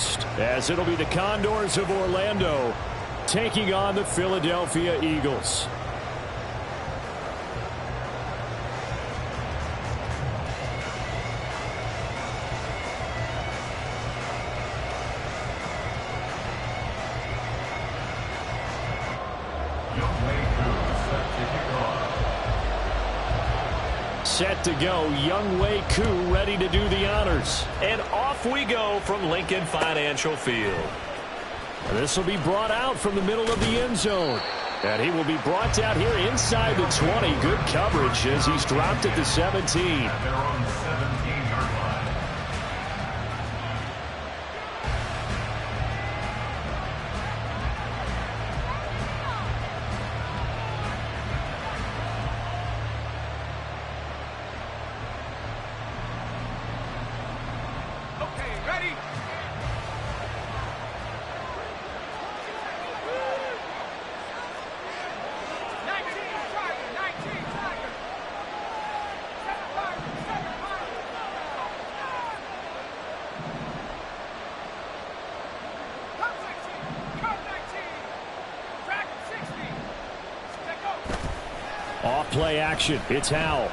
host, as it'll be the Condors of Orlando taking on the Philadelphia Eagles. Set to go, Younghoe Koo ready to do the honors. And off we go from Lincoln Financial Field. This will be brought out from the middle of the end zone. And he will be brought down here inside the 20. Good coverage as he's dropped at the 17. At their own 17-yard line. Off play action. It's Howell.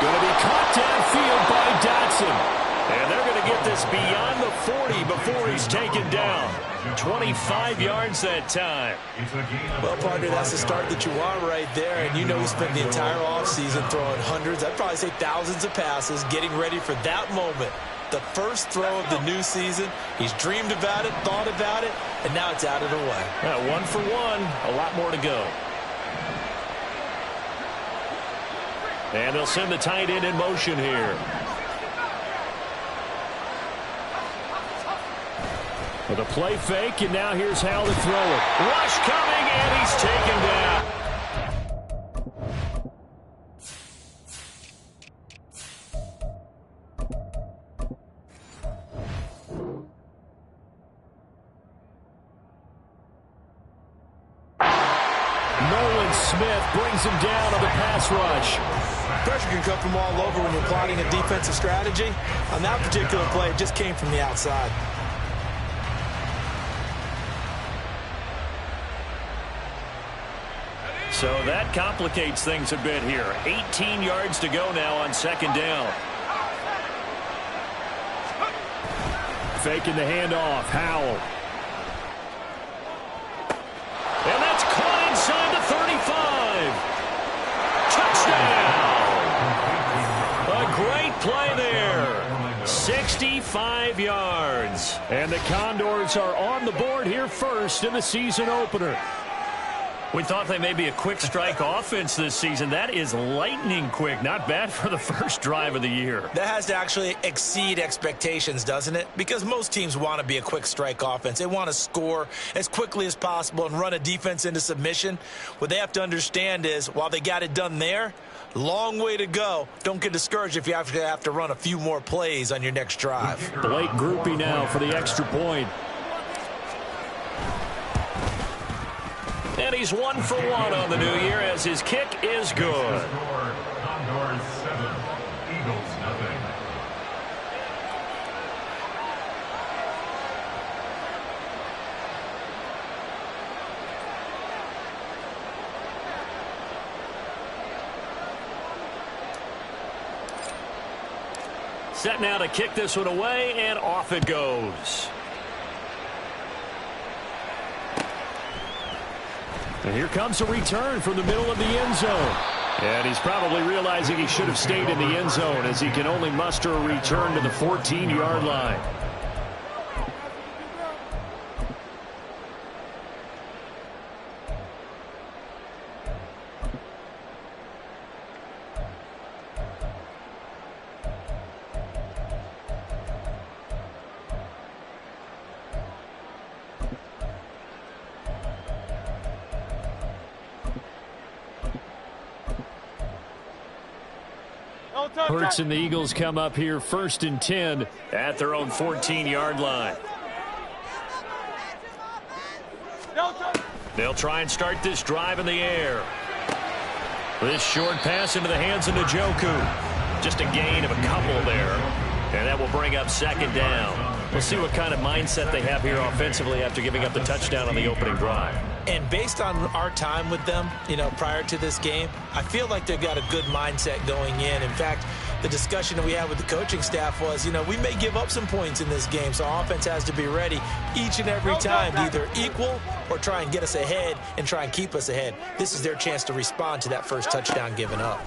Going to be caught downfield by Dotson. And they're going to get this beyond the 40 before he's taken down. 25 yards that time. Well, partner, that's the start that you want right there. And you know he spent the entire offseason throwing hundreds, I'd probably say thousands of passes, getting ready for that moment. The first throw of the new season. He's dreamed about it, thought about it, and now it's out of the way. Yeah, 1 for 1. A lot more to go. And they'll send the tight end in motion here. With a play fake, and now here's Howell to throw it. Rush coming, and he's taken down. Smith brings him down on the pass rush. Pressure can come from all over when you're plotting a defensive strategy. On that particular play, it just came from the outside. So that complicates things a bit here. 18 yards to go now on second down. Faking the handoff. Howell. And that's caught inside the 35. Touchdown. A great play there. 65 yards. And the Condors are on the board here first in the season opener. We thought they may be a quick strike offense this season. That is lightning quick. Not bad for the first drive of the year. That has to actually exceed expectations, doesn't it? Because most teams want to be a quick strike offense. They want to score as quickly as possible and run a defense into submission. What they have to understand is, while they got it done there, long way to go. Don't get discouraged if you have to run a few more plays on your next drive. Blake Grupe now for the extra point. And he's 1 for 1 on the new year as his kick is good. Condors 7, Eagles nothing. Set now to kick this one away, and off it goes. And here comes a return from the middle of the end zone. And he's probably realizing he should have stayed in the end zone as he can only muster a return to the 14-yard line. Hurts and the Eagles come up here 1st and 10 at their own 14-yard line. They'll try and start this drive in the air. This short pass into the hands of Njoku. Just a gain of a couple there. And that will bring up second down. We'll see what kind of mindset they have here offensively after giving up the touchdown on the opening drive. And based on our time with them, prior to this game, I feel like they've got a good mindset going in. In fact, the discussion that we had with the coaching staff was, we may give up some points in this game, so our offense has to be ready each and every time to either equal or try and get us ahead and try and keep us ahead. This is their chance to respond to that first touchdown given up.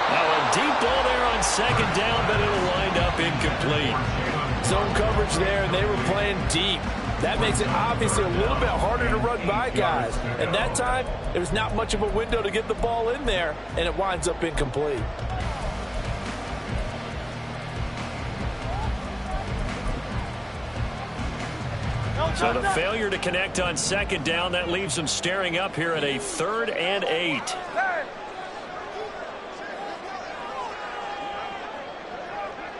Now a deep ball there on second down, but it'll wind up incomplete. Zone coverage there, and they were playing deep. That makes it obviously a little bit harder to run by guys. And that time, there's not much of a window to get the ball in there, and it winds up incomplete. So the failure to connect on second down, that leaves them staring up here at a 3rd and 8.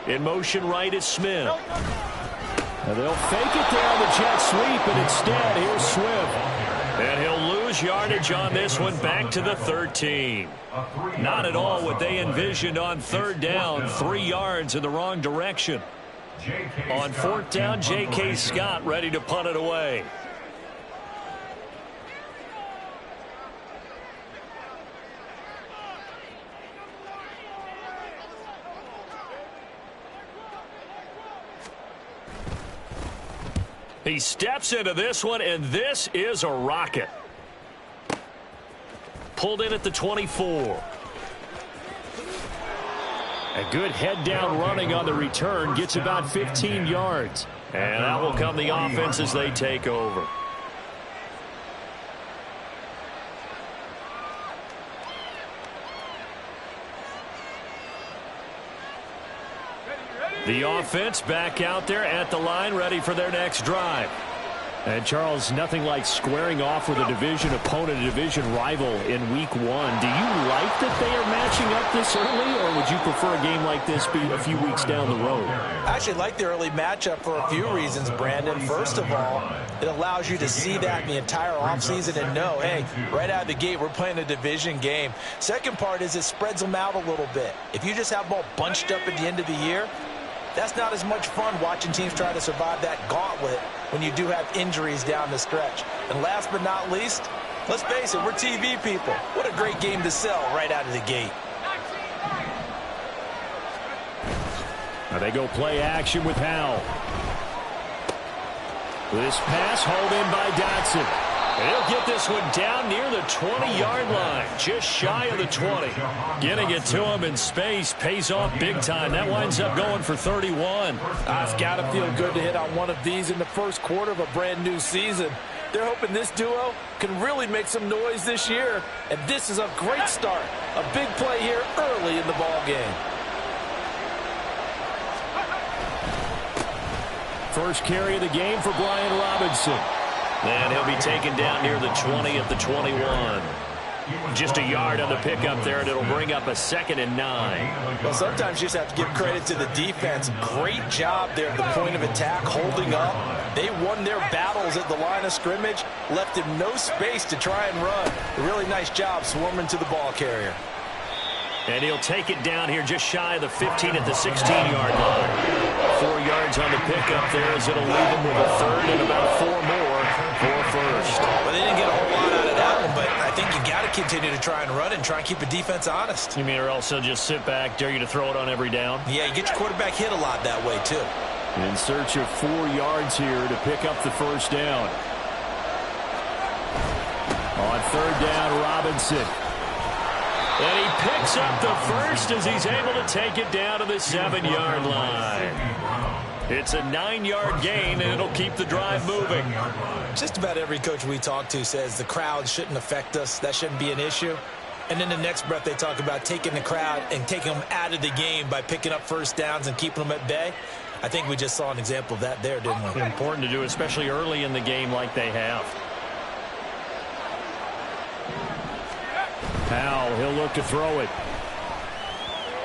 In motion right is Smith. Now they'll fake it there on the jet sweep, and instead, here's Swift. And he'll lose yardage on this one, back to the 13. Not at all what they envisioned on 3rd down, 3 yards in the wrong direction. On 4th down, J.K. Scott ready to punt it away. He steps into this one, and this is a rocket. Pulled in at the 24. A good head-down running on the return. Gets about 15 yards. And out will come the offense as they take over. The offense back out there at the line, ready for their next drive. And, Charles, nothing like squaring off with a division opponent, a division rival in Week 1. Do you like that they are matching up this early, or would you prefer a game like this be a few weeks down the road? I actually like the early matchup for a few reasons, Brandon. First of all, it allows you to see that in the entire offseason and know, hey, right out of the gate, we're playing a division game. Second part is it spreads them out a little bit. If you just have them all bunched up at the end of the year, that's not as much fun watching teams try to survive that gauntlet when you do have injuries down the stretch. And last but not least, let's face it, we're TV people. What a great game to sell right out of the gate. Now they go play action with Howell. This pass hauled in by Dotson. And he'll get this one down near the 20-yard line, just shy of the 20. Getting it to him in space pays off big time. That winds up going for 31. It's got to feel good to hit on one of these in the first quarter of a brand new season. They're hoping this duo can really make some noise this year, and this is a great start. A big play here early in the ball game. First carry of the game for Brian Robinson. And he'll be taken down near the 20 at the 21. Just a yard on the pickup there, and it'll bring up a 2nd and 9. Well, sometimes you just have to give credit to the defense. Great job there at the point of attack, holding up. They won their battles at the line of scrimmage, left him no space to try and run. A really nice job swarming to the ball carrier. And he'll take it down here just shy of the 15 at the 16-yard line. 4 yards on the pickup there as it'll leave him with a 3rd and about 4 more for first. Well, they didn't get a whole lot out of that one, but I think you got to continue to try and run and try and keep the defense honest. You mean or else they'll just sit back, dare you to throw it on every down? Yeah, you get your quarterback hit a lot that way, too. In search of 4 yards here to pick up the first down. On 3rd down, Robinson. And he picks up the first as he's able to take it down to the 7-yard line. It's a 9-yard gain, and it'll keep the drive moving. Just about every coach we talk to says the crowd shouldn't affect us. That shouldn't be an issue. And in the next breath, they talk about taking the crowd and taking them out of the game by picking up first downs and keeping them at bay. I think we just saw an example of that there, didn't we? Important to do, especially early in the game like they have. Howell, he'll look to throw it.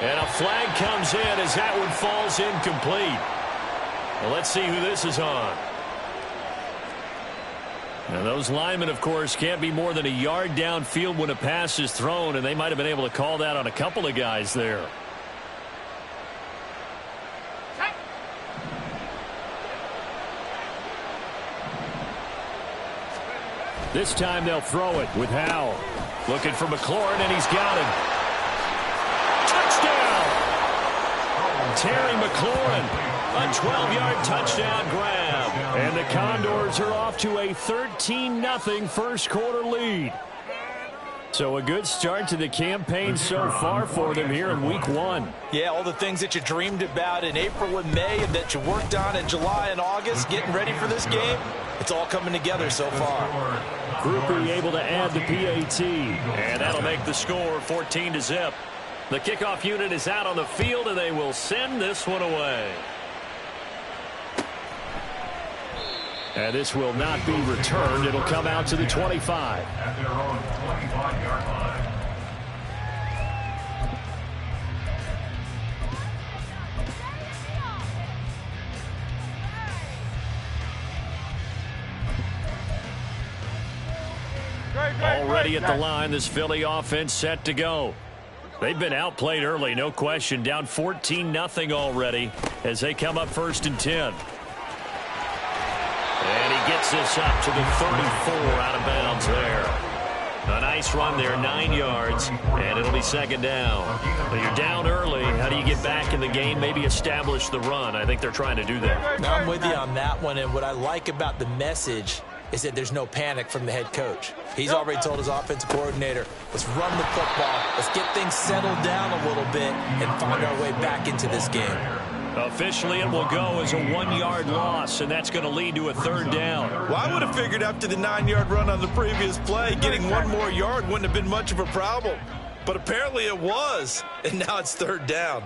And a flag comes in as that one falls incomplete. Well, let's see who this is on. Now, those linemen, of course, can't be more than a yard downfield when a pass is thrown, and they might have been able to call that on a couple of guys there. This time they'll throw it with Howell. Looking for McLaurin, and he's got him. Touchdown! Terry McLaurin, a 12-yard touchdown grab. And the Condors are off to a 13-0 first quarter lead. So a good start to the campaign so far for them here in week 1. Yeah, all the things that you dreamed about in April and May and that you worked on in July and August, getting ready for this game, it's all coming together so far. Grupe able to add the PAT. And that'll make the score 14-0. The kickoff unit is out on the field, and they will send this one away. And this will not be returned. It'll come out to the 25. At their own 25-yard line. Already at the line, this Philly offense set to go. They've been outplayed early, no question. Down 14-0 already as they come up 1st and 10. And he gets this up to the 34 out of bounds there. A nice run there, 9 yards, and it'll be 2nd down. But you're down early. How do you get back in the game, maybe establish the run? I think they're trying to do that. Now, I'm with you on that one, and what I like about the message is that there's no panic from the head coach. He's already told his offensive coordinator, let's run the football, let's get things settled down a little bit and find our way back into this game. Officially, it will go as a 1-yard loss, and that's going to lead to a 3rd down. Well, I would have figured after the 9-yard run on the previous play, getting 1 more yard wouldn't have been much of a problem. But apparently it was, and now it's 3rd down.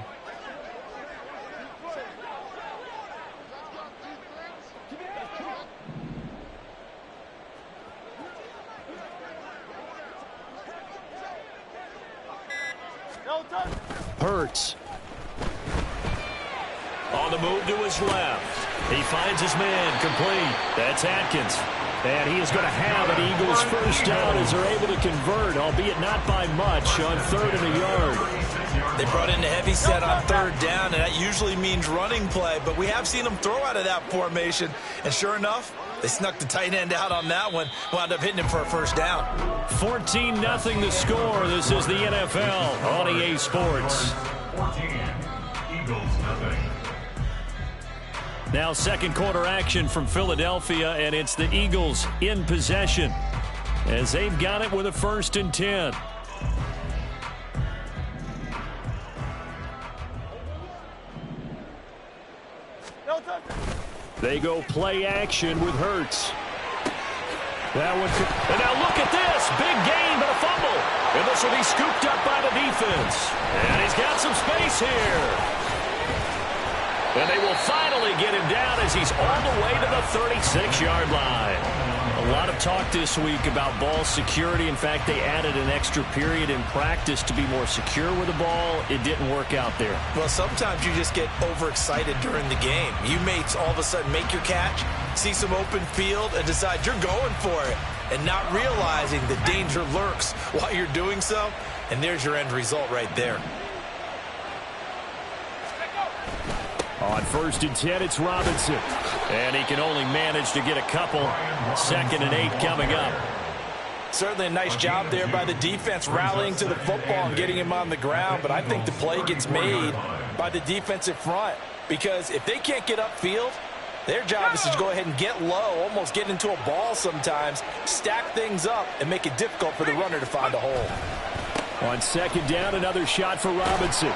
Hurts. On the move to his left. He finds his man complete. That's Atkins. And he is going to have an Eagles 1st down as they're able to convert, albeit not by much, on 3rd and a yard. They brought in the heavy set on 3rd down, and that usually means running play. But we have seen them throw out of that formation. And sure enough, they snuck the tight end out on that one. Wound up hitting him for a 1st down. 14-0 the score. This is the NFL on EA Sports. 14, Eagles nothing. Now 2nd quarter action from Philadelphia, and it's the Eagles in possession as they've got it with a 1st and 10. They go play action with Hurts. That one, and now look at this. Big gain, but a fumble. And this will be scooped up by the defense. And he's got some space here. And they will finally get him down as he's all the way to the 36-yard line. A lot of talk this week about ball security. In fact, they added an extra period in practice to be more secure with the ball. It didn't work out there. Well, sometimes you just get overexcited during the game. You may all of a sudden make your catch, see some open field, and decide you're going for it, and not realizing the danger lurks while you're doing so. And there's your end result right there. On 1st and 10, it's Robinson. And he can only manage to get a couple. 2nd and 8 coming up. Certainly a nice job there by the defense rallying to the football and getting him on the ground. But I think the play gets made by the defensive front. Because if they can't get upfield, their job is to go ahead and get low, almost get into a ball sometimes, stack things up, and make it difficult for the runner to find a hole. On 2nd down, another shot for Robinson.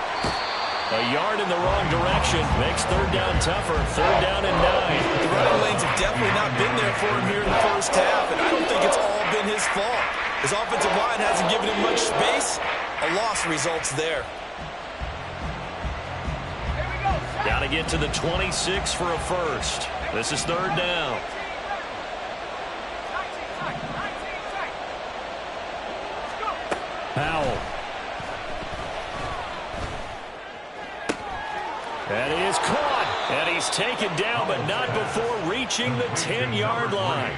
A yard in the wrong direction. Makes 3rd down tougher. 3rd down and 9. The running lanes have definitely not been there for him here in the 1st half, and I don't think it's all been his fault. His offensive line hasn't given him much space. A loss results there. Got to get to the 26 for a 1st. This is 3rd down. Howell. And he is caught, and he's taken down, but not before reaching the 10-yard line.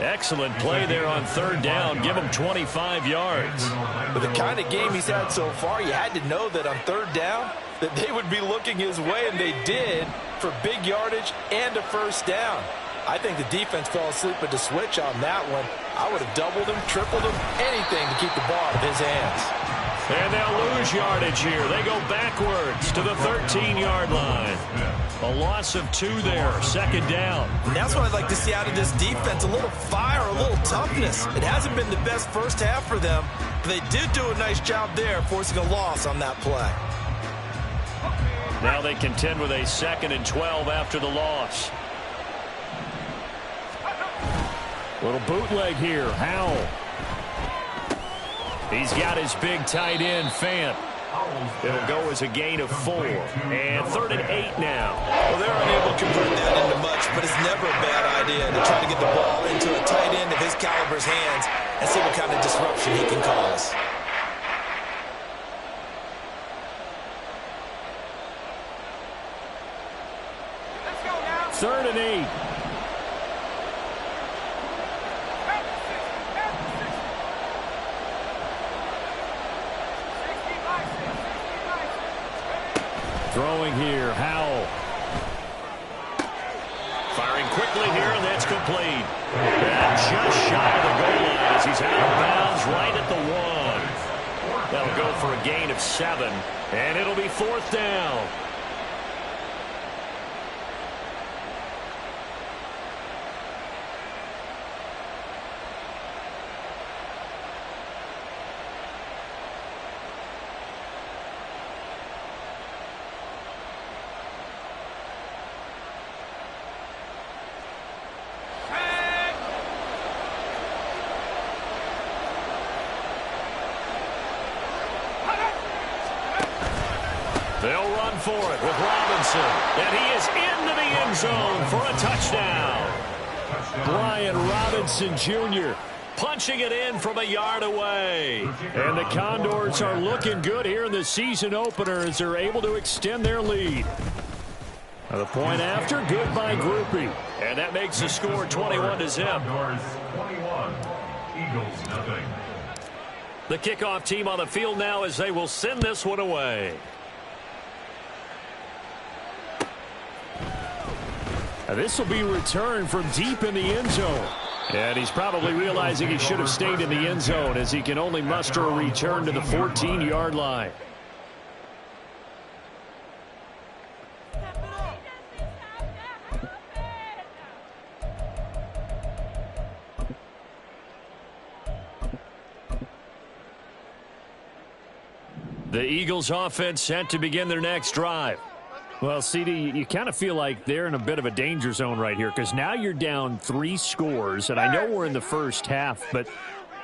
Excellent play there on 3rd down. Give him 25 yards. With the kind of game he's had so far, you had to know that on 3rd down that they would be looking his way, and they did, for big yardage and a 1st down. I think the defense fell asleep at the switch on that one. I would have doubled him, tripled him, anything to keep the ball out of his hands. And they'll lose yardage here. They go backwards to the 13-yard line. A loss of 2 there, second down. That's what I'd like to see out of this defense, a little fire, a little toughness. It hasn't been the best first half for them, but they did do a nice job there forcing a loss on that play. Now they contend with a 2nd and 12 after the loss. Little bootleg here, Howell. He's got his big tight end, Fant. It'll go as a gain of 4. And 3rd and 8 now. Well, they're unable to convert that into much, but it's never a bad idea to try to get the ball into a tight end of his caliber's hands and see what kind of disruption he can cause. Let's go now. 3rd and 8. Throwing here, Howell. Firing quickly here, and that's complete. And just shy of the goal line as he's out of bounds right at the 1. That'll go for a gain of 7, and it'll be 4th down. They'll run for it with Robinson, and he is into the end zone for a touchdown. Brian Robinson Jr. punching it in from a yard away. And the Condors are looking good here in the season opener as they're able to extend their lead. The point after, good by Groupie. And that makes the score 21-0. Condors 21, Eagles nothing. The kickoff team on the field now as they will send this one away. This will be returned from deep in the end zone. And he's probably realizing he should have stayed in the end zone as he can only muster a return to the 14-yard line. The Eagles offense set to begin their next drive. Well, CD, you kind of feel like they're in a bit of a danger zone right here because now you're down 3 scores, and I know we're in the first half, but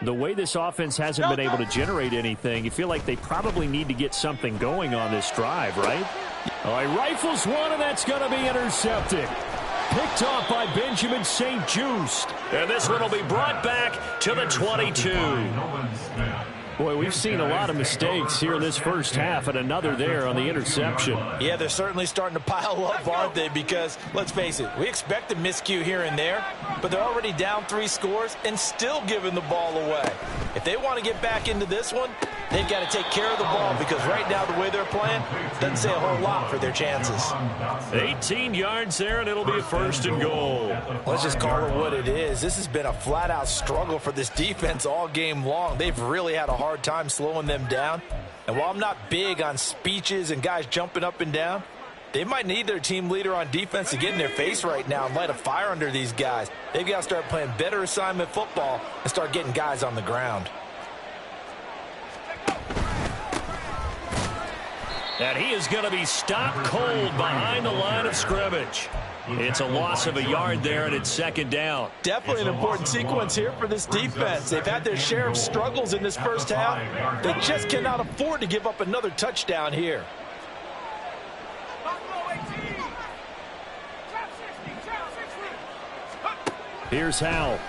the way this offense hasn't been able to generate anything, you feel like they probably need to get something going on this drive, right? All right, rifles one, and that's going to be intercepted. Picked off by Benjamin St-Juste. And this one will be brought back to the 22. Boy, we've seen a lot of mistakes here in this first half, and another there on the interception. Yeah, they're certainly starting to pile up, aren't they? Because, let's face it, we expect a miscue here and there, but they're already down 3 scores and still giving the ball away. If they want to get back into this one, they've got to take care of the ball because right now the way they're playing doesn't say a whole lot for their chances. 18 yards there, and it'll be a 1st and goal. Let's just call it what it is. This has been a flat-out struggle for this defense all game long. They've really had a hard time slowing them down. And while I'm not big on speeches and guys jumping up and down, they might need their team leader on defense to get in their face right now and light a fire under these guys. They've got to start playing better assignment football and start getting guys on the ground. And he is going to be stopped cold behind the line of scrimmage. It's a loss of a yard there, and it's 2nd down. Definitely an important sequence here for this defense. They've had their share of struggles in this first half. They just cannot afford to give up another touchdown here. Here's Howell.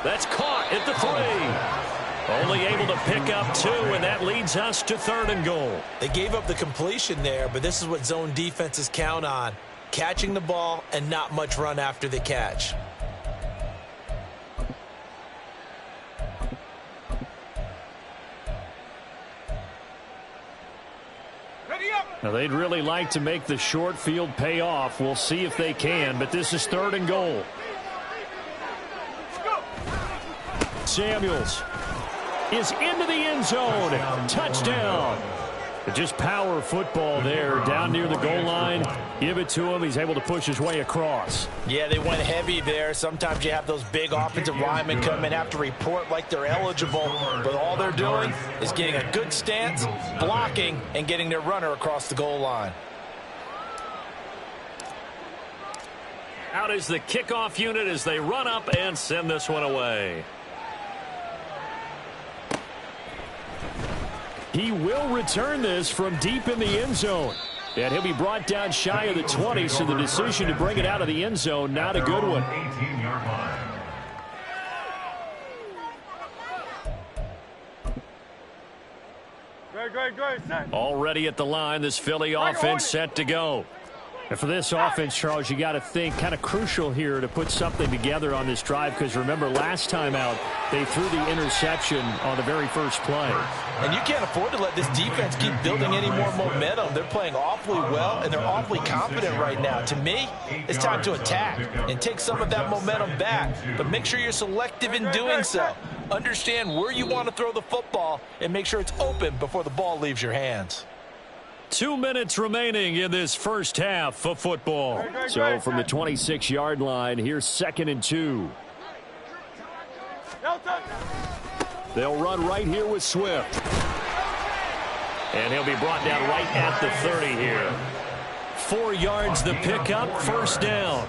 That's caught at the 3. Only able to pick up 2, and that leads us to 3rd and goal. They gave up the completion there, but this is what zone defenses count on. Catching the ball and not much run after the catch. Ready Now, they'd really like to make the short field pay off. We'll see if they can, but this is 3rd and goal. Samuels is into the end zone. Touchdown. Just power football there down near the goal line. Give it to him. He's able to push his way across. Yeah, they went heavy there. Sometimes you have those big offensive linemen come in, have to report like they're eligible, but all they're doing is getting a good stance, blocking, and getting their runner across the goal line. Out is the kickoff unit as they run up and send this one away. He will return this from deep in the end zone. And he'll be brought down shy of the 20, so the decision to bring it out of the end zone, not a good one. 18-yard line. Already at the line, this Philly offense set to go. And for this offense, Charles, you got to think kind of crucial here to put something together on this drive, because remember last time out they threw the interception on the very first play. And you can't afford to let this defense keep building any more momentum. They're playing awfully well, and they're awfully confident right now. To me, it's time to attack and take some of that momentum back, but make sure you're selective in doing so. Understand where you want to throw the football and make sure it's open before the ball leaves your hands. 2 minutes remaining in this first half of football. So from the 26-yard line, here's 2nd and 2. They'll run right here with Swift. And he'll be brought down right at the 30 here. 4 yards the pickup, 1st down.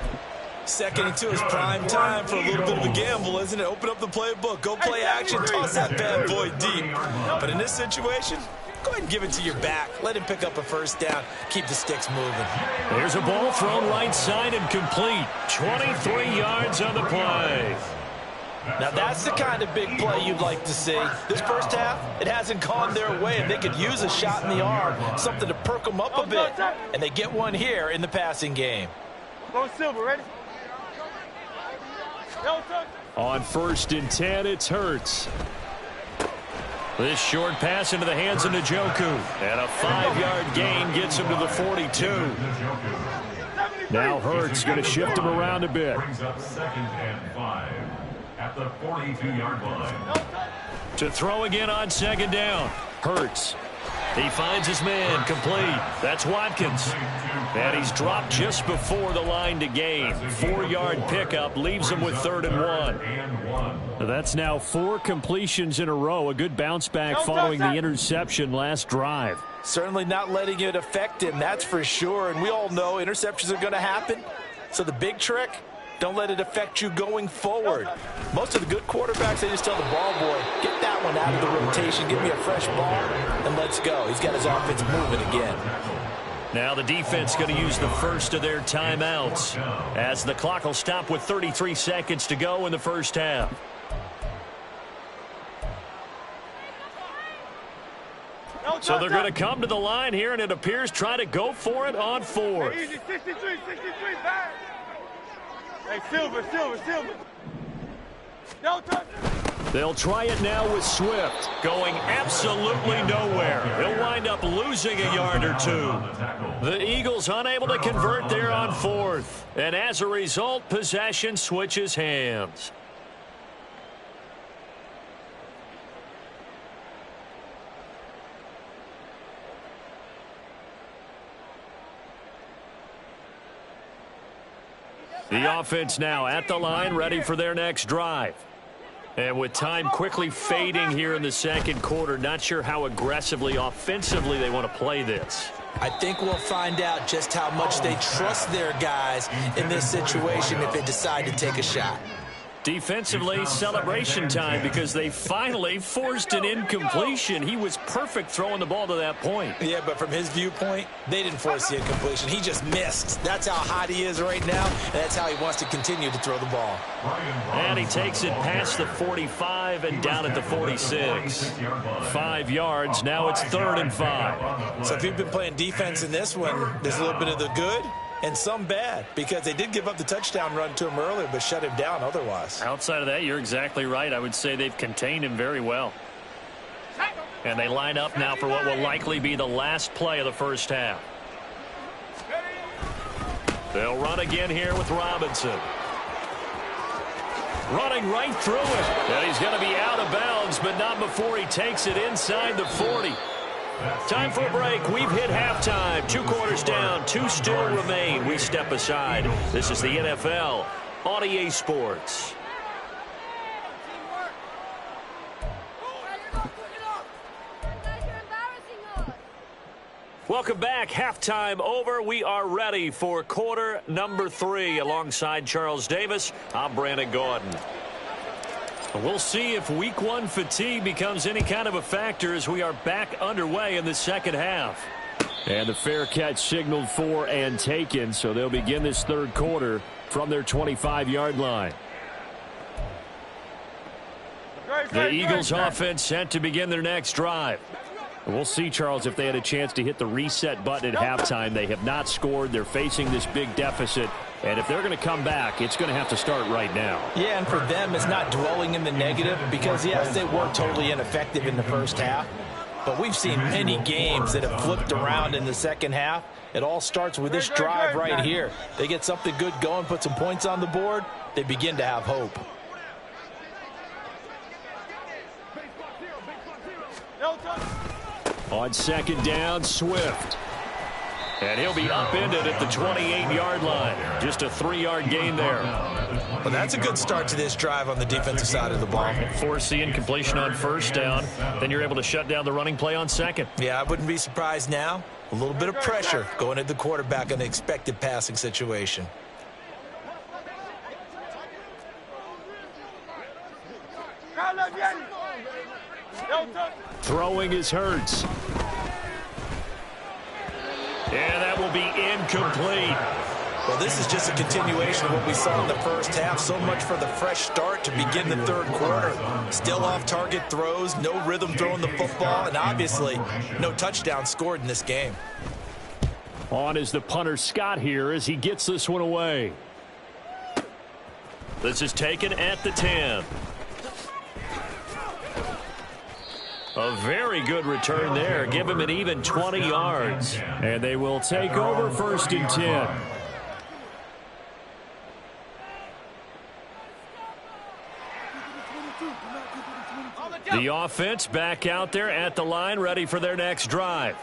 2nd and 2 is prime time for a little bit of a gamble, isn't it? Open up the playbook, go play action, toss that bad boy deep. But in this situation, go ahead and give it to your back. Let him pick up a 1st down. Keep the sticks moving. There's a ball thrown right side and complete. 23 yards on the play. Now that's the kind of big play you'd like to see. This first half, it hasn't gone their way, and they could use a shot in the arm, something to perk them up a bit. And they get one here in the passing game. Go Silver, ready? On 1st and 10, it's Hurts. This short pass into the hands of Njoku. And a 5-yard gain gets him to the 42. Now Hurts going to shift him around a bit. Brings up 2nd and 5 at the 42-yard line. To throw again on 2nd down. Hurts. He finds his man, complete. That's Watkins. And he's dropped just before the line to gain. 4-yard pickup leaves him with 3rd and 1. That's now 4 completions in a row. A good bounce back following the interception last drive. Certainly not letting it affect him, that's for sure. And we all know interceptions are going to happen. So the big trick, don't let it affect you going forward. Most of the good quarterbacks, they just tell the ball boy, get that one out of the rotation, give me a fresh ball, and let's go. He's got his offense moving again. Now the defense going to use the first of their timeouts as the clock will stop with 33 seconds to go in the first half. So they're going to come to the line here, and it appears try to go for it on 4th. Easy, 63, back. Hey, Silver. No touch. They'll try it now with Swift, going absolutely nowhere. He'll wind up losing a yard or 2. The Eagles unable to convert there on 4th. And as a result, possession switches hands. The offense now at the line, ready for their next drive. And with time quickly fading here in the 2nd quarter, not sure how aggressively, offensively they want to play this. I think we'll find out just how much they trust their guys in this situation if they decide to take a shot. Defensively, celebration time because they finally forced an incompletion. He was perfect throwing the ball to that point. Yeah, but from his viewpoint, they didn't force the incompletion. He just missed. That's how hot he is right now, and that's how he wants to continue to throw the ball. And he takes it past the 45 and down at the 46. 5 yards. Now it's 3rd and 5. So if you've been playing defense in this one, there's a little bit of the good and some bad, because they did give up the touchdown run to him earlier, but shut him down otherwise. Outside of that, you're exactly right. I would say they've contained him very well. And they line up now for what will likely be the last play of the first half. They'll run again here with Robinson. Running right through it. And he's going to be out of bounds, but not before he takes it inside the 40. Time for a break. We've hit halftime. 2 quarters down. 2 still remain. We step aside. This is the NFL on EA Sports. Welcome back. Halftime over. We are ready for quarter number 3. Alongside Charles Davis, I'm Brandon Gaudin. We'll see if week 1 fatigue becomes any kind of a factor as we are back underway in the second half. And the fair catch signaled for and taken, so they'll begin this third quarter from their 25-yard line. The Eagles offense set to begin their next drive. We'll see, Charles, if they had a chance to hit the reset button at halftime. They have not scored. They're facing this big deficit. And if they're going to come back, it's going to have to start right now. Yeah, and for them, it's not dwelling in the negative because, yes, they were totally ineffective in the first half. But we've seen many games that have flipped around in the second half. It all starts with this drive right here. They get something good going, put some points on the board, they begin to have hope. On second down, Swift. And he'll be upended at the 28-yard line. Just a 3-yard gain there. Well, that's a good start to this drive on the defensive side of the ball. Force the incompletion on first down. Then you're able to shut down the running play on second. Yeah, I wouldn't be surprised now. A little bit of pressure going at the quarterback in an expected passing situation. Throwing is Hurts. And that will be incomplete. Well, this is just a continuation of what we saw in the first half. So much for the fresh start to begin the third quarter. Still off-target throws, no rhythm throwing the football, and obviously no touchdown scored in this game. On is the punter Scott here as he gets this one away. This is taken at the 10. A very good return there. Give him an even 20 yards. And they will take over first and 10. The offense back out there at the line, ready for their next drive.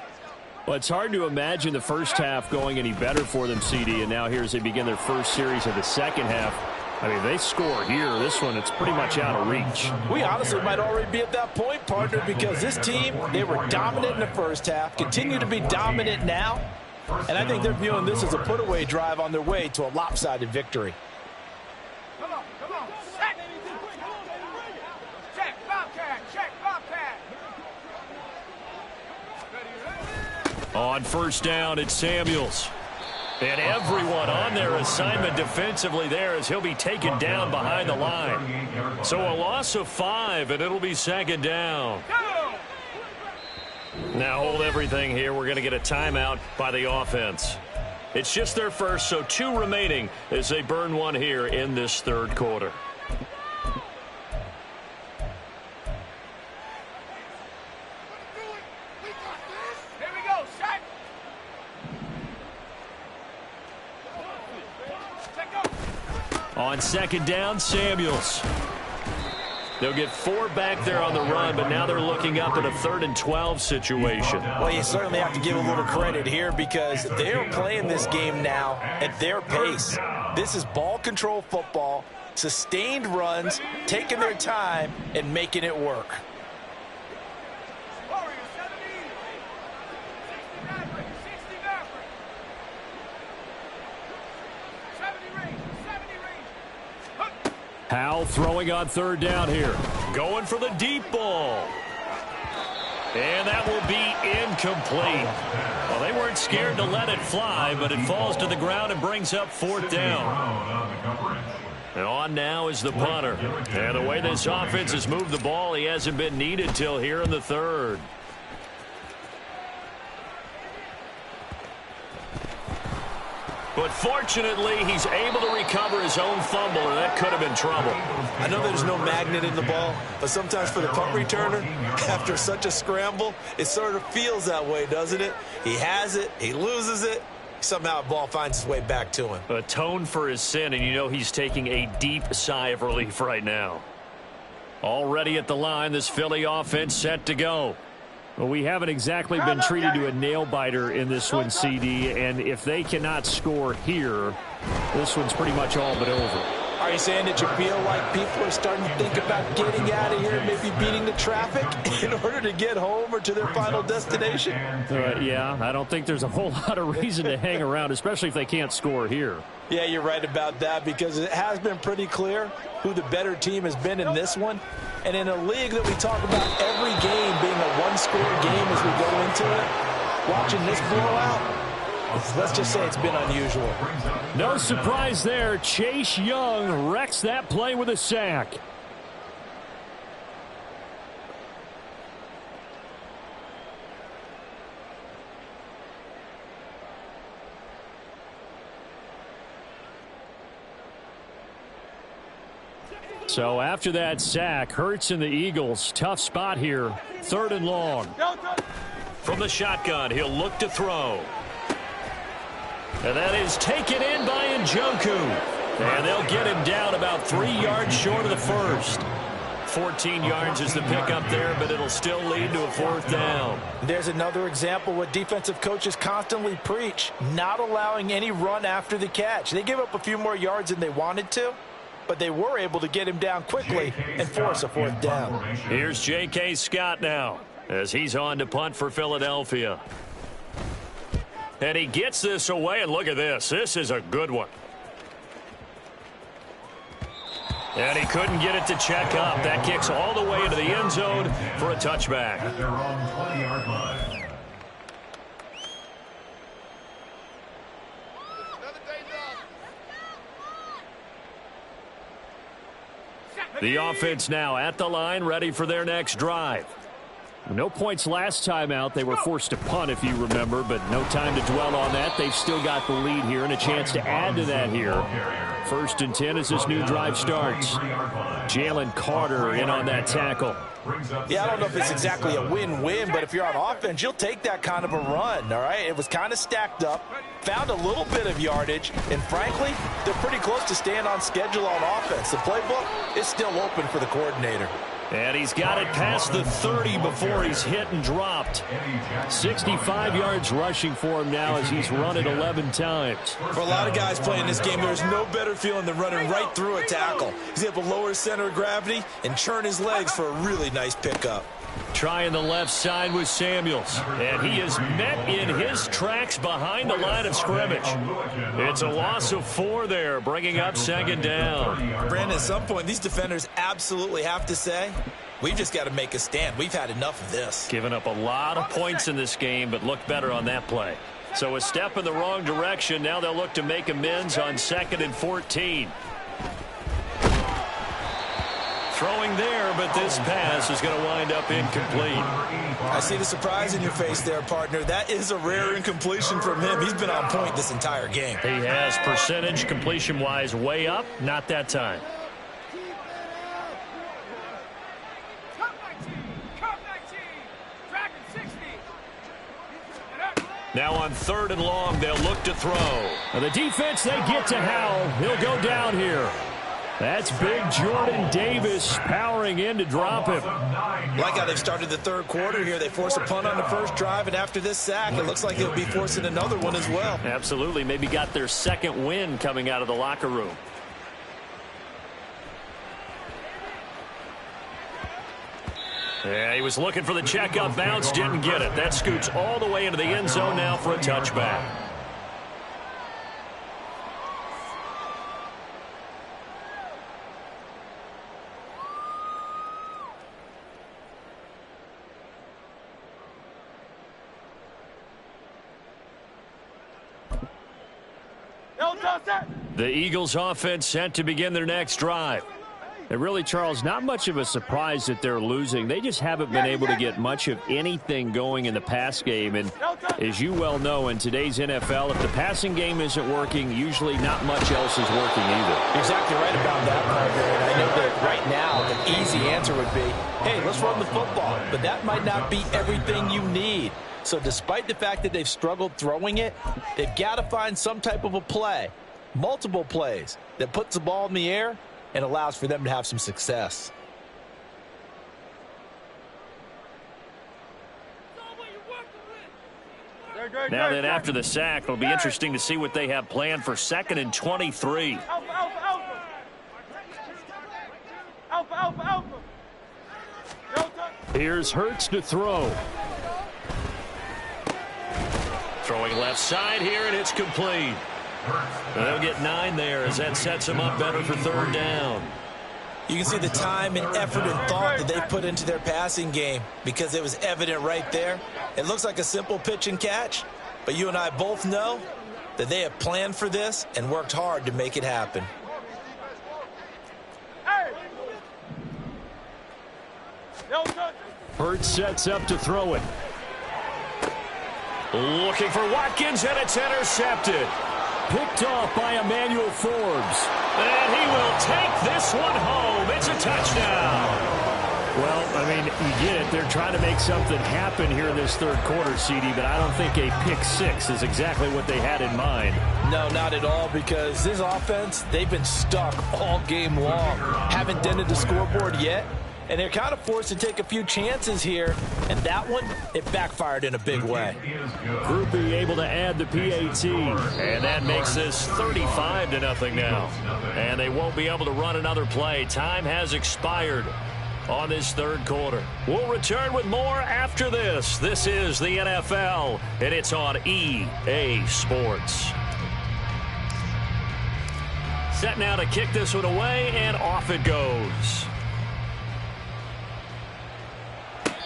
Well, it's hard to imagine the first half going any better for them, CD, and now here as they begin their first series of the second half. I mean, they score here. This one, it's pretty much out of reach. We honestly might already be at that point, partner, because this team, they were dominant in the first half, continue to be dominant now, and I think they're viewing this as a put-away drive on their way to a lopsided victory. Come on. Check. Check, Bobcat. On first down, it's Samuels. And everyone on their assignment defensively there as he'll be taken down behind the line. So a loss of 5, and it'll be second down. Now hold everything here. We're going to get a timeout by the offense. It's just their first, so 2 remaining as they burn one here in this third quarter. On second down, Samuels. They'll get 4 back there on the run, but now they're looking up at a 3rd and 12 situation. Well, you certainly have to give a little credit here because they're playing this game now at their pace. This is ball control football, sustained runs, taking their time, and making it work. Howell throwing on third down here. Going for the deep ball. And that will be incomplete. Well, they weren't scared to let it fly, but it falls to the ground and brings up 4th down. And on now is the punter. And the way this offense has moved the ball, he hasn't been needed till here in the 3rd. But fortunately, he's able to recover his own fumble, and that could have been trouble. I know there's no magnet in the ball, but sometimes for the punt returner, after such a scramble, it sort of feels that way, doesn't it? He has it, he loses it, somehow the ball finds its way back to him. Atone for his sin, and you know he's taking a deep sigh of relief right now. Already at the line, this Philly offense set to go. Well, we haven't exactly been treated to a nail-biter in this one, CD, and if they cannot score here, this one's pretty much all but over. Are you saying that you feel like people are starting to think about getting out of here and maybe beating the traffic in order to get home or to their final destination? Yeah, I don't think there's a whole lot of reason to hang around, especially if they can't score here. Yeah, you're right about that, because it has been pretty clear who the better team has been in this one. And in a league that we talk about every game being a one-score game as we go into it, watching this blowout, let's just say it's been unusual. No surprise there. Chase Young wrecks that play with a sack. So after that sack, Hurts and the Eagles, tough spot here. 3rd and long. From the shotgun, he'll look to throw. And that is taken in by Njoku. And they'll get him down about 3 yards short of the first. 14 yards is the pickup there, but it'll still lead to a 4th down. There's another example what defensive coaches constantly preach, not allowing any run after the catch. They give up a few more yards than they wanted to, but they were able to get him down quickly and force a 4th down. Here's J.K. Scott now as he's on to punt for Philadelphia. And he gets this away, and look at this. This is a good one. And he couldn't get it to check up. That kicks all the way into the end zone for a touchback. At their own 20-yard line. The offense now at the line, ready for their next drive. No points last time out. They were forced to punt, if you remember, but no time to dwell on that. They've still got the lead here and a chance to add to that here. 1st and 10 as this new drive starts. Jalen Carter in on that tackle. Yeah, I don't know if it's exactly a win-win, but if you're on offense, you'll take that kind of a run, all right? It was kind of stacked up, found a little bit of yardage, and frankly, they're pretty close to staying on schedule on offense. The playbook is still open for the coordinator. And he's got it past the 30 before he's hit and dropped. 65 yards rushing for him now as he's run it 11 times. For a lot of guys playing this game, there's no better feeling than running right through a tackle. He's able to lower his center of gravity and churn his legs for a really nice pickup. Trying the left side with Samuels. And he is met in his tracks behind the line of scrimmage. It's a loss of 4 there, bringing up 2nd down. Brandon, at some point, these defenders absolutely have to say, we've just got to make a stand. We've had enough of this. Given up a lot of points in this game, but looked better on that play. So a step in the wrong direction. Now they'll look to make amends on 2nd and 14. Throwing there, but this pass is going to wind up incomplete. I see the surprise in your face there, partner. That is a rare incompletion from him. He's been on point this entire game. He has percentage completion-wise way up, not that time. Now on 3rd and long, they'll look to throw. Now the defense, they get to Howell. He'll go down here. That's big Jordan Davis powering in to drop him. Like how they've started the 3rd quarter here. They force a punt on the first drive, and after this sack, it looks like they'll be forcing another one as well. Absolutely. Maybe got their 2nd win coming out of the locker room. Yeah, he was looking for the checkup bounce, didn't get it. That scoots all the way into the end zone now for a touchback. The Eagles offense set to begin their next drive. And really, Charles, not much of a surprise that they're losing. They just haven't been able to get much of anything going in the pass game. And as you well know, in today's NFL, if the passing game isn't working, usually not much else is working either. You're exactly right about that, Parker. And I know that right now the easy answer would be, hey, let's run the football. But that might not be everything you need. So despite the fact that they've struggled throwing it, they've got to find some type of a play, multiple plays, that puts the ball in the air and allows for them to have some success. Now then, after the sack, it'll be interesting to see what they have planned for 2nd and 23. Here's Hurts to throw. Throwing left side here, and it's complete. They'll get 9 there as that sets them up better for 3rd down. You can see the time and effort and thought that they put into their passing game because it was evident right there. It looks like a simple pitch and catch, but you and I both know that they have planned for this and worked hard to make it happen. Hurts sets up to throw it. Looking for Watkins, and it's intercepted. Picked off by Emmanuel Forbes. And he will take this one home. It's a touchdown. Well, I mean, you get it. They're trying to make something happen here in this 3rd quarter, CD, but I don't think a pick 6 is exactly what they had in mind. No, not at all, because this offense, they've been stuck all game long. Haven't dented the scoreboard yet, and they're kind of forced to take a few chances here, and that one, it backfired in a big way. Groupie able to add the PAT, and that makes this 35-0 now. And they won't be able to run another play. Time has expired on this 3rd quarter. We'll return with more after this. This is the NFL, and it's on EA Sports. Set now to kick this one away, and off it goes.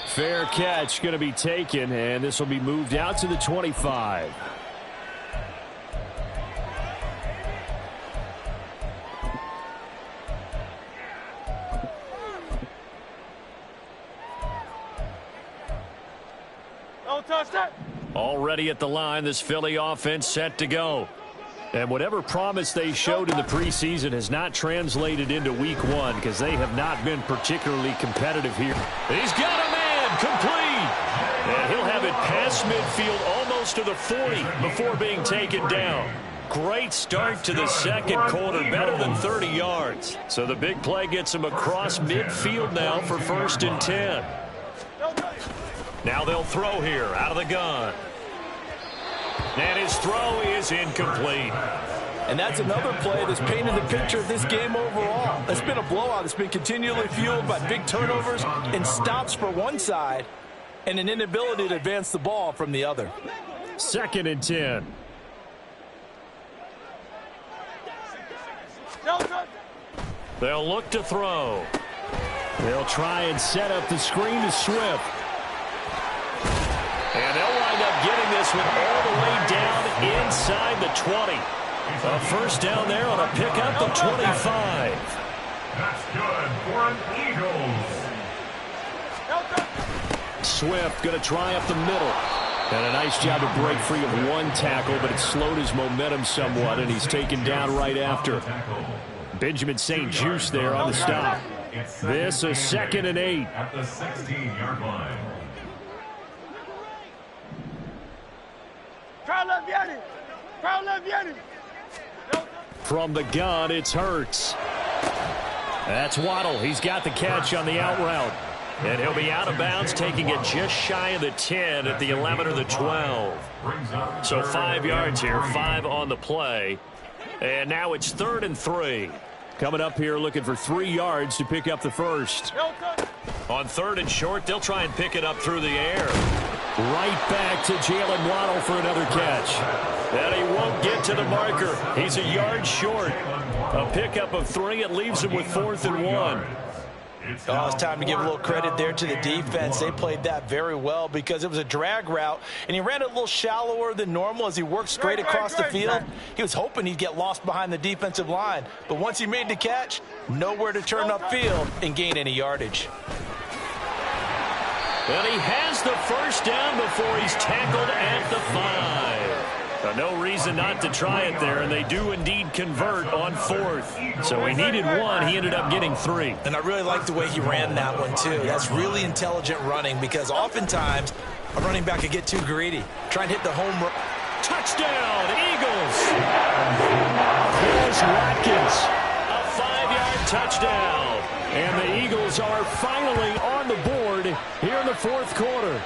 Fair catch going to be taken, and this will be moved out to the 25. Don't touch that. Already at the line, this Philly offense set to go. And whatever promise they showed in the preseason has not translated into week 1 because they have not been particularly competitive here. He's got a man complete. And he'll have it past midfield almost to the 40 before being taken down. Great start to the 2nd quarter, better than 30 yards. So the big play gets him across midfield now for 1st and 10. Now they'll throw here out of the gun. And his throw is incomplete. And that's another play that's painted the picture of this game overall. It's been a blowout. It's been continually fueled by big turnovers and stops for one side and an inability to advance the ball from the other. 2nd and 10. They'll look to throw. They'll try and set up the screen to Swift. And they'll wind up getting this one all the way down inside the 20. A 1st down there on a pickup of 25. That's good for an Eagles. Swift going to try up the middle. And a nice job to break free of one tackle, but it slowed his momentum somewhat, and he's taken down right after. Benjamin St-Juste there on the stop. This is 2nd and 8. At the 16-yard line. From the gun, it's Hurts. That's Waddle. He's got the catch on the out route. And he'll be out of bounds, taking it just shy of the 10 at the 11 or the 12. So 5 yards here, 5 on the play. And now it's 3rd and 3. Coming up here looking for 3 yards to pick up the 1st. On 3rd and short, they'll try and pick it up through the air. Right back to Jalen Waddle for another catch. And he won't get to the marker. He's a yard short. A pickup of 3. It leaves him with 4th and 1. Oh, it's time to give a little credit there to the defense. They played that very well because it was a drag route, and he ran it a little shallower than normal as he worked straight across the field. He was hoping he'd get lost behind the defensive line, but once he made the catch, nowhere to turn upfield and gain any yardage. Well, he has the first down before he's tackled at the 5. No reason not to try it there, and they do indeed convert on 4th. So he needed 1. He ended up getting 3. And I really like the way he ran that one, too. That's really intelligent running because oftentimes a running back could get too greedy. Try and hit the home run. Touchdown, Eagles! Chris Watkins, a 5-yard touchdown. And the Eagles are finally on the board here in the 4th quarter.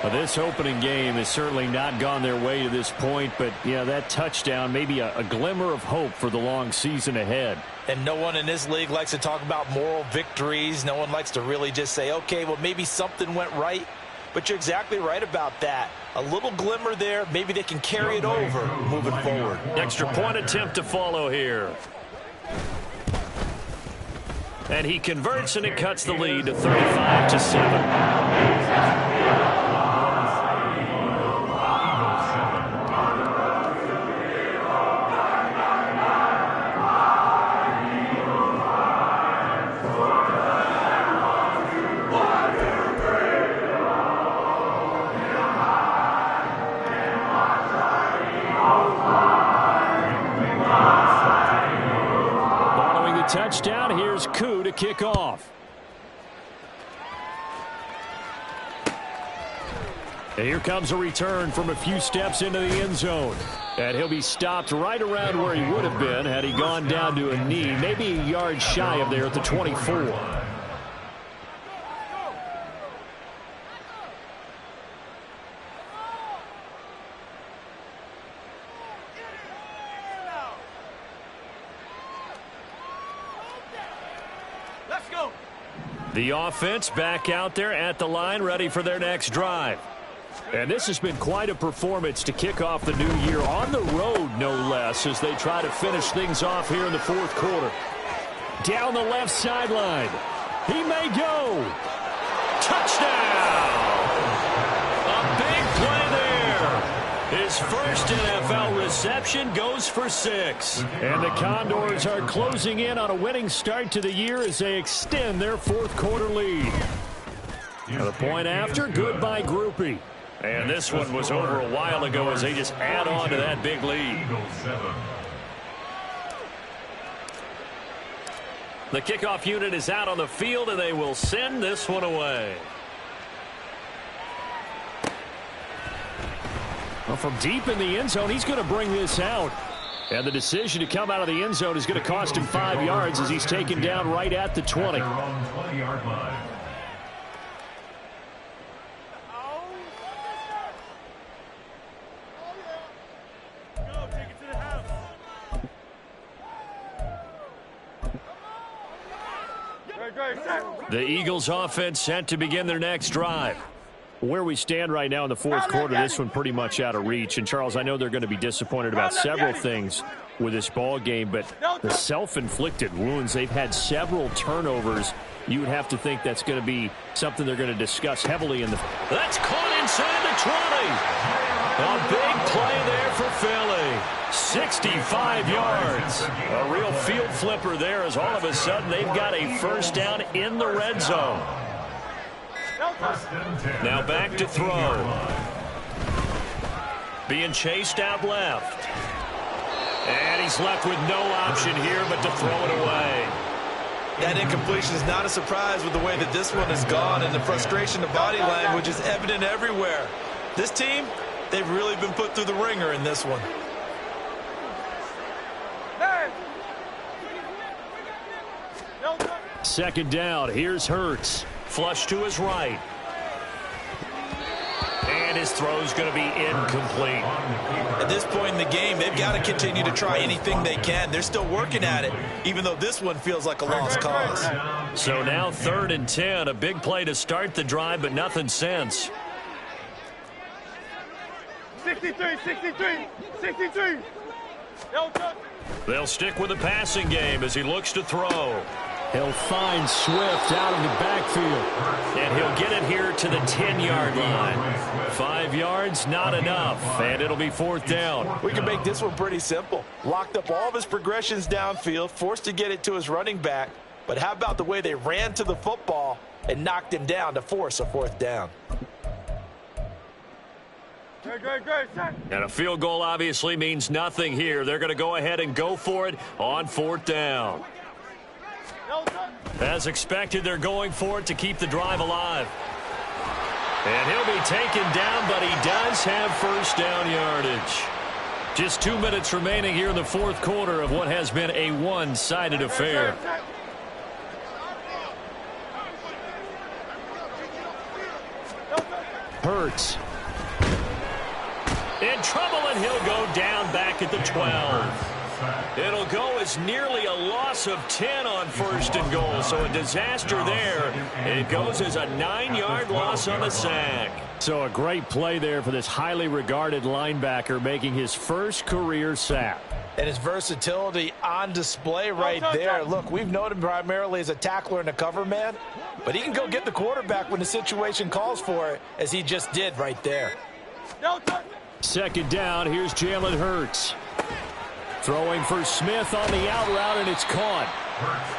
Well, this opening game has certainly not gone their way to this point, but, yeah, that touchdown, maybe a glimmer of hope for the long season ahead. And no one in this league likes to talk about moral victories. No one likes to really just say, okay, well, maybe something went right. But you're exactly right about that. A little glimmer there. Maybe they can carry it over moving forward. Extra point attempt to follow here. And he converts, and it cuts the lead to 35-7. Touchdown. Here's Koo to kick off. And here comes a return from a few steps into the end zone. And he'll be stopped right around where he would have been had he gone down to a knee, maybe a yard shy of there at the 24. The offense back out there at the line, ready for their next drive. And this has been quite a performance to kick off the new year on the road, no less, as they try to finish things off here in the 4th quarter. Down the left sideline. He may go. Touchdown! A big play there. His first NFL reception goes for 6. And the Condors are closing in on a winning start to the year as they extend their 4th quarter lead. The point after, good by Groupie. And this one was over a while ago as they just add on to that big lead. The kickoff unit is out on the field, and they will send this one away. Well, from deep in the end zone, he's going to bring this out. And the decision to come out of the end zone is going to cost him 5 yards as he's taken down right at the 20. The Eagles offense set to begin their next drive. Where we stand right now in the 4th quarter, this one pretty much out of reach. And, Charles, I know they're going to be disappointed about several things with this ball game, but the self-inflicted wounds, they've had several turnovers. You would have to think that's going to be something they're going to discuss heavily in the... That's caught inside the 20. A big play there for Philly. 65 yards. A real field flipper there as all of a sudden they've got a first down in the red zone. Now back to throw. Being chased out left. And he's left with no option here but to throw it away. That incompletion is not a surprise with the way that this one has gone, and the frustration of body language is evident everywhere. This team, they've really been put through the ringer in this one. Second down. Here's Hurts. Flush to his right. And his throw's going to be incomplete. At this point in the game, they've got to continue to try anything they can. They're still working at it, even though this one feels like a lost cause. So now 3rd and 10. A big play to start the drive, but nothing since. 63. They'll stick with the passing game as he looks to throw. He'll find Swift out in the backfield. And he'll get it here to the 10-yard line. 5 yards, not enough. And it'll be 4th down. We can make this one pretty simple. Locked up all of his progressions downfield, forced to get it to his running back. But how about the way they ran to the football and knocked him down to force a 4th down? And a field goal obviously means nothing here. They're going to go ahead and go for it on 4th down. As expected, they're going for it to keep the drive alive. And he'll be taken down, but he does have 1st down yardage. Just 2 minutes remaining here in the 4th quarter of what has been a one-sided affair. Hurts. In trouble, and he'll go down back at the 12. It'll go as nearly a loss of 10 on 1st and goal, so a disaster there. It goes as a 9-yard loss on the sack. So a great play there for this highly regarded linebacker, making his first career sack. And his versatility on display right there. Look, we've known him primarily as a tackler and a cover man, but he can go get the quarterback when the situation calls for it, as he just did right there. 2nd down, here's Jalen Hurts. Throwing for Smith on the out route, and it's caught.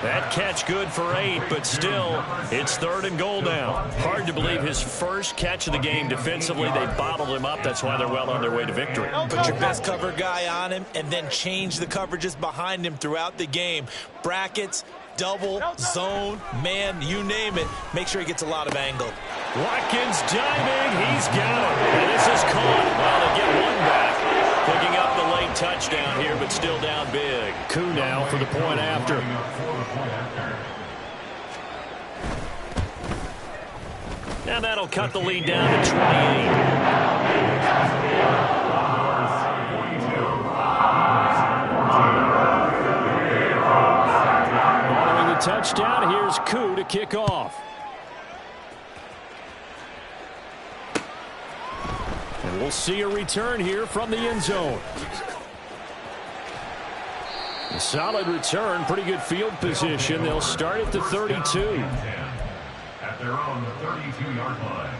That catch good for 8, but still, it's 3rd and goal now. Hard to believe his first catch of the game defensively. They bottled him up. That's why they're well on their way to victory. Put your best cover guy on him and then change the coverages behind him throughout the game. Brackets, double, zone, man, you name it. Make sure he gets a lot of angle. Watkins diving. He's got it. And this is caught. Well, they get one back. Picking up the late touchdown here, but still down big. Koo now for the point after. And that'll cut the lead down to 28. Following the touchdown, here's Koo to kick off. And we'll see a return here from the end zone. A solid return, pretty good field position. They'll start at the 32. At their own 32-yard line.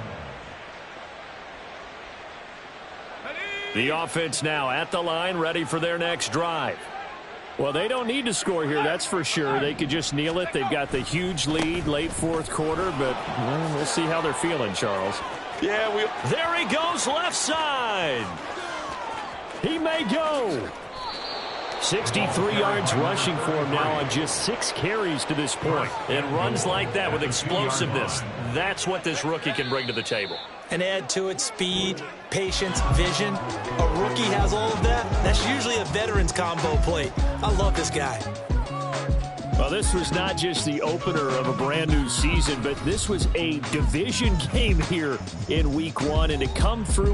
The offense now at the line, ready for their next drive. Well, they don't need to score here, that's for sure. They could just kneel it. They've got the huge lead, late 4th quarter, but we'll see how they're feeling, Charles. Yeah, there he goes, left side. He may go. 63 yards rushing for him now on just 6 carries to this point. And runs like that with explosiveness. That's what this rookie can bring to the table. And add to it speed, patience, vision. A rookie has all of that. That's usually a veteran's combo plate. I love this guy. Well, this was not just the opener of a brand new season, but this was a division game here in week 1, and to come through